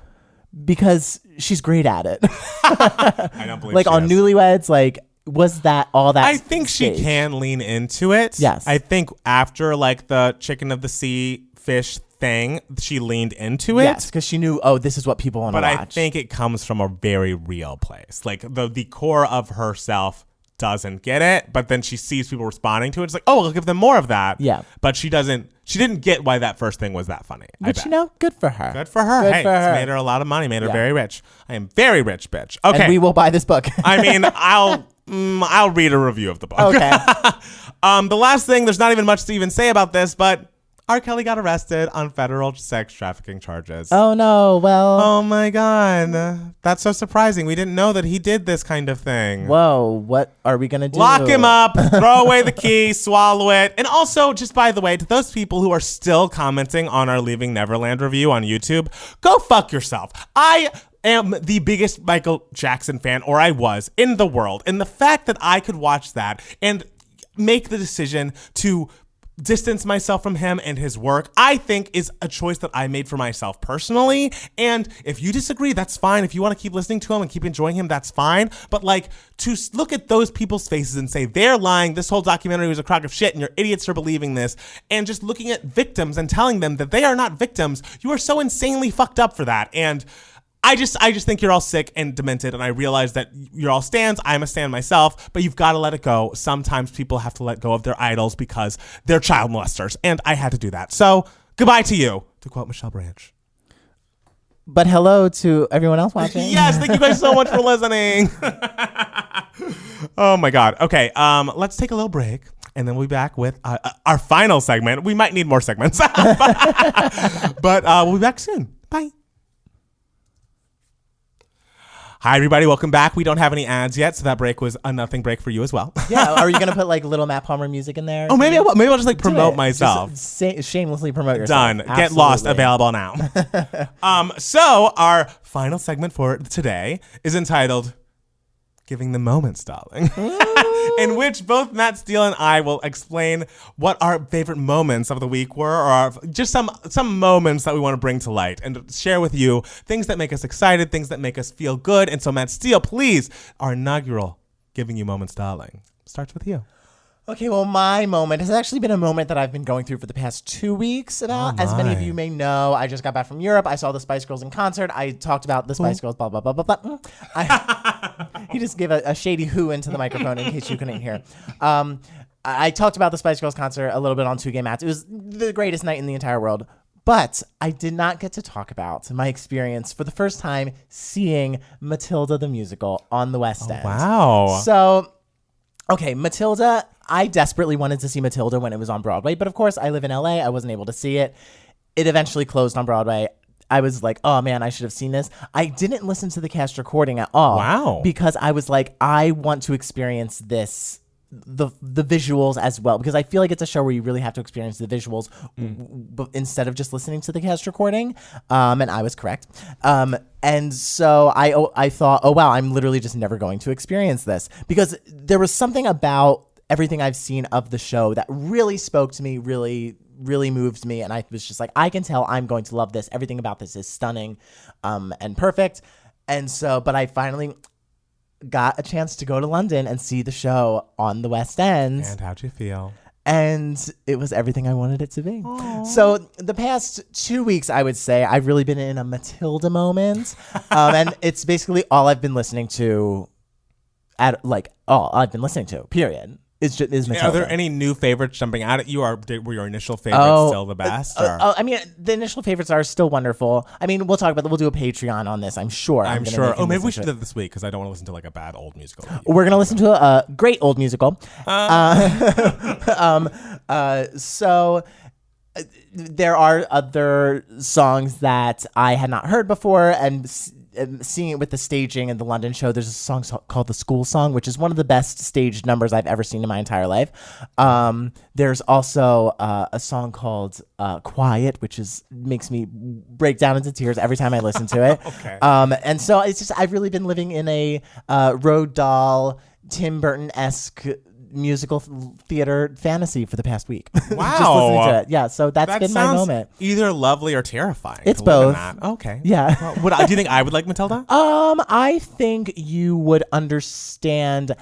Because she's great at it. I don't believe Like she on is. Newlyweds, like was that all that? I think stage? she can lean into it. Yes. I think after like the chicken of the sea fish thing, she leaned into it. Yes, because she knew, oh, this is what people want to But watch. I think it comes from a very real place. Like the core of herself doesn't get it, but then she sees people responding to it. It's like, oh, I'll give them more of that. Yeah. But she didn't get why that first thing was that funny. Which, you know, good for her. Good for her. Good Hey, for her. it's made her a lot of money, made her Yeah. very rich. I am very rich, bitch. Okay. And we will buy this book. I mean, I'll read a review of the book. Okay. The last thing, there's not even much to even say about this, but R. Kelly got arrested on federal sex trafficking charges. Oh, no. Well. Oh my God. That's so surprising. We didn't know that he did this kind of thing. Whoa. What are we going to do? Lock him up, throw away the key, swallow it. And also, just by the way, to those people who are still commenting on our Leaving Neverland review on YouTube, go fuck yourself. I am the biggest Michael Jackson fan, or I was, in the world. And the fact that I could watch that and make the decision to distance myself from him and his work, I think is a choice that I made for myself personally. And if you disagree, that's fine. If you want to keep listening to him and keep enjoying him, that's fine. But like, to look at those people's faces and say, they're lying, this whole documentary was a crock of shit and you're idiots for believing this, and just looking at victims and telling them that they are not victims, you are so insanely fucked up for that. And I just think you're all sick and demented, and I realize that you're all stands. I'm a stand myself, but you've got to let it go. Sometimes people have to let go of their idols because they're child molesters, and I had to do that. So goodbye to you, to quote Michelle Branch. But hello to everyone else watching. Yes, thank you guys so much for listening. Oh my God. Okay, let's take a little break. And then we'll be back with our final segment. We might need more segments, but we'll be back soon. Bye. Hi, everybody. Welcome back. We don't have any ads yet, so that break was a nothing break for you as well. Yeah. Are you going to put like little Matt Palmer music in there? Oh, maybe I'll just like Do promote it. myself. Just shamelessly promote yourself. Done. Absolutely. Get Lost available now. So our final segment for today is entitled Giving the Moments, Darling. In which both Matt Steele and I will explain what our favorite moments of the week were, or just some moments that we want to bring to light and share with you things that make us excited, things that make us feel good. And so Matt Steele, please, our inaugural Giving You Moments, Darling, starts with you. Okay, well, my moment has actually been a moment that I've been going through for the past 2 weeks about. As many of you may know, I just got back from Europe. I saw the Spice Girls in concert. I talked about the Spice Girls, blah, blah, blah, blah, blah. He just gave a shady who into the microphone in case you couldn't hear. I talked about the Spice Girls concert a little bit on 2 Gay Mats. It was the greatest night in the entire world. But I did not get to talk about my experience for the first time seeing Matilda the musical on the West End. Wow. So, okay, Matilda, I desperately wanted to see Matilda when it was on Broadway. But of course, I live in LA. I wasn't able to see it. It eventually closed on Broadway. I was like, oh man, I should have seen this. I didn't listen to the cast recording at all. Wow. Because I was like, I want to experience this, the visuals as well, because I feel like it's a show where you really have to experience the visuals instead of just listening to the cast recording. And I was correct. And so I thought, oh wow, I'm literally just never going to experience this, because there was something about everything I've seen of the show that really spoke to me, really moved me, and I was just like, I can tell I'm going to love this. Everything about this is stunning and perfect. And so, but I finally got a chance to go to London and see the show on the West End. And how'd you feel? And it was everything I wanted it to be. Aww. So the past 2 weeks, I would say, I've really been in a Matilda moment. And it's basically all I've been listening to, period. Is Matilda. Are there any new favorites jumping out at you? Were your initial favorites still the best? I mean, the initial favorites are still wonderful. I mean, we'll talk about that. We'll do a Patreon on this, I'm sure. I'm sure. Oh, maybe we should do that this week, because I don't want to listen to like a bad old musical. We're going to listen to a great old musical. So there are other songs that I had not heard before, and seeing it with the staging and the London show, there's a song called The School Song, which is one of the best staged numbers I've ever seen in my entire life. There's also a song called Quiet, which makes me break down into tears every time I listen to it. Okay. And so it's just, I've really been living in a Roald Dahl, Tim Burton-esque musical theater fantasy for the past week. Wow. Just listening to it. Yeah, so that's been my moment. Either lovely or terrifying. It's to live in both. that. Okay. Yeah. Well, do you think I would like Matilda? I think you would understand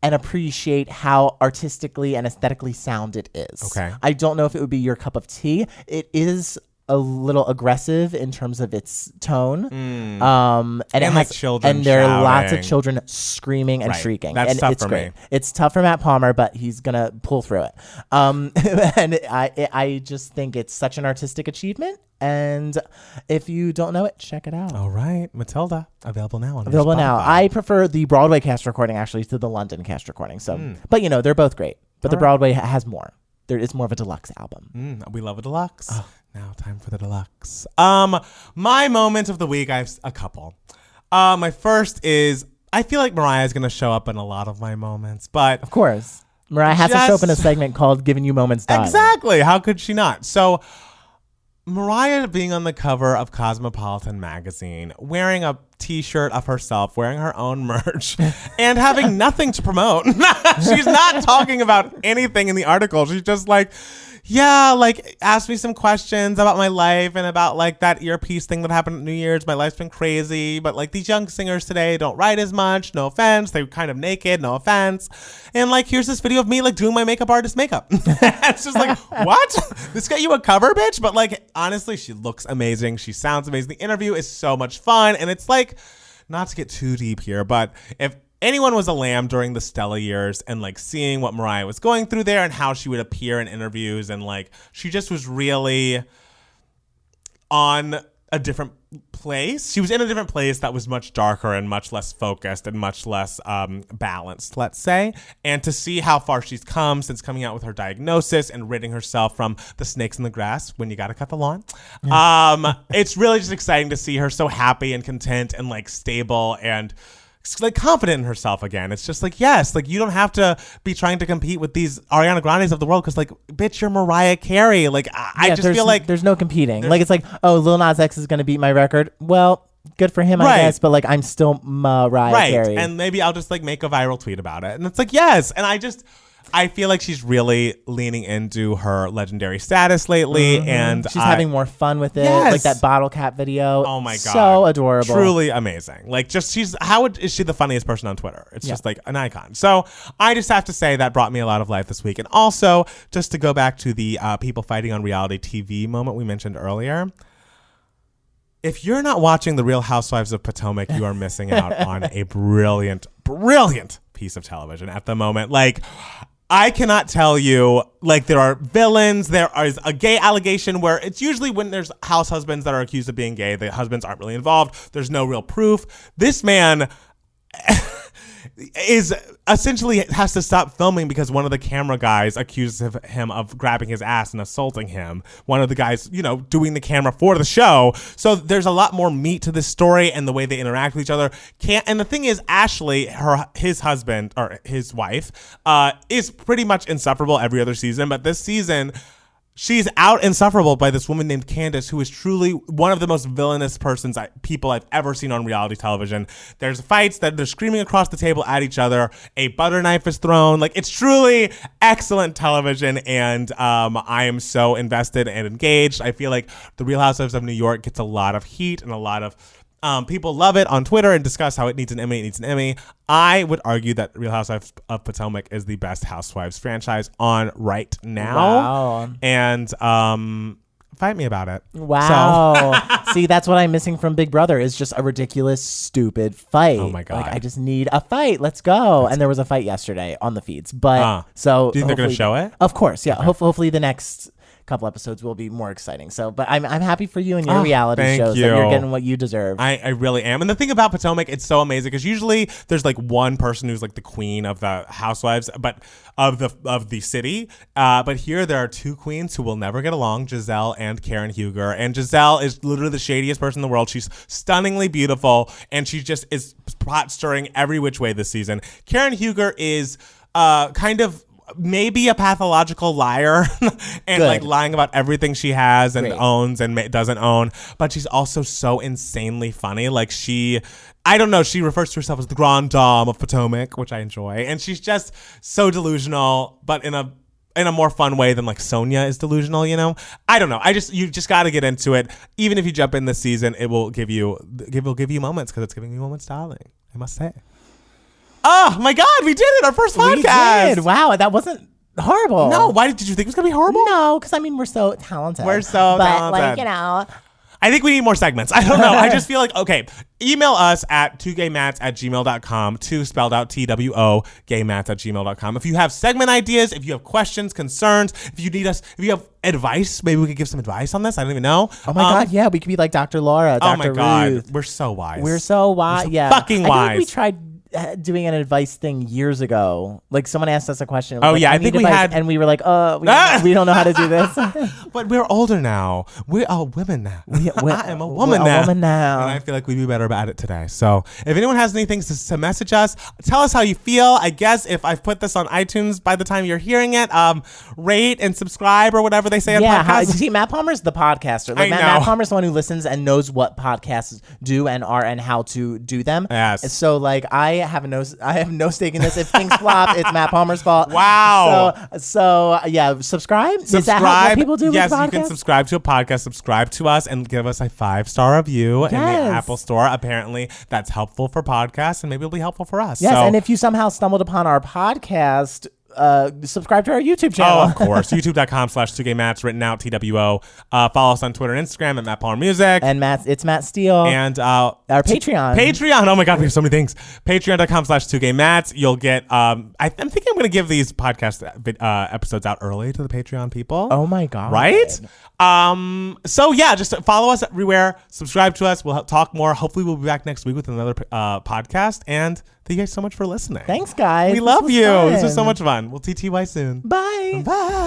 and appreciate how artistically and aesthetically sound it is. Okay. I don't know if it would be your cup of tea. It is a little aggressive in terms of its tone. And it has like children and there are lots of shouting. children screaming and Right. shrieking. That's and tough it's for great. me. It's tough for Matt Palmer, but he's gonna pull through it. And I just think it's such an artistic achievement. And if you don't know it, check it out. All right. Matilda, available now on Available now. Spotify. I prefer the Broadway cast recording actually to the London cast recording. So, but they're both great. But the Broadway has more. It's more of a deluxe album. We love a deluxe. Now time for the deluxe. My moment of the week, I have a couple. My first is, I feel like Mariah is going to show up in a lot of my moments, but Of course. Mariah has to show up in a segment called Giving You Moments, Darling. exactly. How could she not? So Mariah being on the cover of Cosmopolitan magazine, wearing a t-shirt of herself, wearing her own merch, and having nothing to promote. She's not talking about anything in the article. She's just like, yeah, like, ask me some questions about my life and about, like, that earpiece thing that happened at New Year's. My life's been crazy, but, like, these young singers today don't write as much. No offense. They're kind of naked. No offense. And, like, here's this video of me, like, doing my makeup artist makeup. It's just like, what? This got you a cover, bitch? But, like, honestly, she looks amazing. She sounds amazing. The interview is so much fun. And it's, like, not to get too deep here, but if anyone was a lamb during the Stella years and like seeing what Mariah was going through there and how she would appear in interviews, and like she just was really on a different place. She was in a different place that was much darker and much less focused and much less balanced, let's say. And to see how far she's come since coming out with her diagnosis and ridding herself from the snakes in the grass when you got to cut the lawn. It's really just exciting to see her so happy and content and like stable and like confident in herself again. It's just like, yes, like you don't have to be trying to compete with these Ariana Grandes of the world because like, bitch, you're Mariah Carey. Like I just feel like there's no competing. Like it's like, oh, Lil Nas X is going to beat my record. Well, good for him, I guess. But like, I'm still Mariah Carey. And maybe I'll just like make a viral tweet about it. And it's like, yes. And I feel like she's really leaning into her legendary status lately, and she's having more fun with it. Yes. Like that bottle cap video. Oh my god, so adorable, truly amazing. Like, just is she the funniest person on Twitter? It's just like an icon. So I just have to say that brought me a lot of life this week. And also, just to go back to the people fighting on reality TV moment we mentioned earlier. If you're not watching The Real Housewives of Potomac, you are missing out on a brilliant, brilliant piece of television at the moment. Like, I cannot tell you, like, there are villains. There is a gay allegation where it's usually when there's house husbands that are accused of being gay, the husbands aren't really involved. There's no real proof. This man is essentially has to stop filming because one of the camera guys accuses him of grabbing his ass and assaulting him. One of the guys, doing the camera for the show. So there's a lot more meat to this story and the way they interact with each other. And the thing is, Ashley, his husband or his wife, is pretty much insufferable every other season. But this season, she's out insufferable by this woman named Candace, who is truly one of the most villainous people I've ever seen on reality television. There's fights that they're screaming across the table at each other. A butter knife is thrown. Like, it's truly excellent television, and I am so invested and engaged. I feel like The Real Housewives of New York gets a lot of heat and a lot of people love it on Twitter and discuss how it needs an Emmy. I would argue that Real Housewives of Potomac is the best Housewives franchise on right now. Wow. And fight me about it. Wow. See, that's what I'm missing from Big Brother is just a ridiculous, stupid fight. Oh my God. Like, I just need a fight. Let's go. And there was a fight yesterday on the feeds. But so do you think they're going to show it? Of course. Yeah. Okay. Hopefully the next couple episodes will be more exciting. So, but I'm happy for you and your reality thank shows you. that you're getting what you deserve. I really am. And the thing about Potomac, it's so amazing because usually there's like one person who's like the queen of the housewives, but of the city. But here there are two queens who will never get along, Giselle and Karen Huger. And Giselle is literally the shadiest person in the world. She's stunningly beautiful, and she just is pot stirring every which way this season. Karen Huger is kind of maybe a pathological liar and like lying about everything she has and owns and doesn't own, but she's also so insanely funny. Like I don't know, she refers to herself as the grande dame of Potomac, which I enjoy, and she's just so delusional, but in a more fun way than like Sonia is delusional, you know? I don't know. You just got to get into it. Even if you jump in this season, it will give you moments, because it's giving you moments, darling, I must say. Oh my God, we did it! Our first podcast. We did. Wow, that wasn't horrible. No, why did you think it was gonna be horrible? No, because I mean we're so talented. We're so talented. Like, you know. I think we need more segments. I don't know. I just feel like, okay, email us at 2gaymats@gmail.com, 2 spelled out TWO, gaymats@gmail.com. If you have segment ideas, if you have questions, concerns, if you have advice, maybe we could give some advice on this. I don't even know. Oh my God, yeah, we could be like Dr. Laura, Dr. Oh my God, Ruth. we're so wise. We're so wise. Yeah. Fucking wise. I think we tried doing an advice thing years ago. Like someone asked us a question. Oh like, yeah, I think we had, and we were like, we don't know how to do this. But we're older now. We are women now. I am a woman now. And I feel like we'd be better about it today. So if anyone has anything to message us, tell us how you feel. I guess if I've put this on iTunes by the time you're hearing it, rate and subscribe or whatever they say on podcasts. See, Matt Palmer's the podcaster. Like, Matt Palmer's the one who listens and knows what podcasts do and are and how to do them. Yes. So like I have no stake in this. If things flop, it's Matt Palmer's fault. Wow. So yeah, subscribe. Is that what people do? Yes, with podcasts? you can subscribe to a podcast. Subscribe to us and give us a 5-star review in the Apple Store. Apparently, that's helpful for podcasts, and maybe it'll be helpful for us. Yes, and if you somehow stumbled upon our podcast, subscribe to our YouTube channel. Oh, of course. YouTube.com/2gaymats, written out TWO. Follow us on Twitter and Instagram at Matt Palmer Music. And it's Matt Steele. And our Patreon. Patreon. Oh my God, we have so many things. Patreon.com/2gaymats. You'll get, I'm thinking I'm going to give these podcast episodes out early to the Patreon people. Oh my God. Right? So yeah, just follow us everywhere. Subscribe to us. We'll talk more. Hopefully we'll be back next week with another podcast. And thank you guys so much for listening. Thanks, guys. We love you. This was so much fun. We'll TTY soon. Bye. Bye.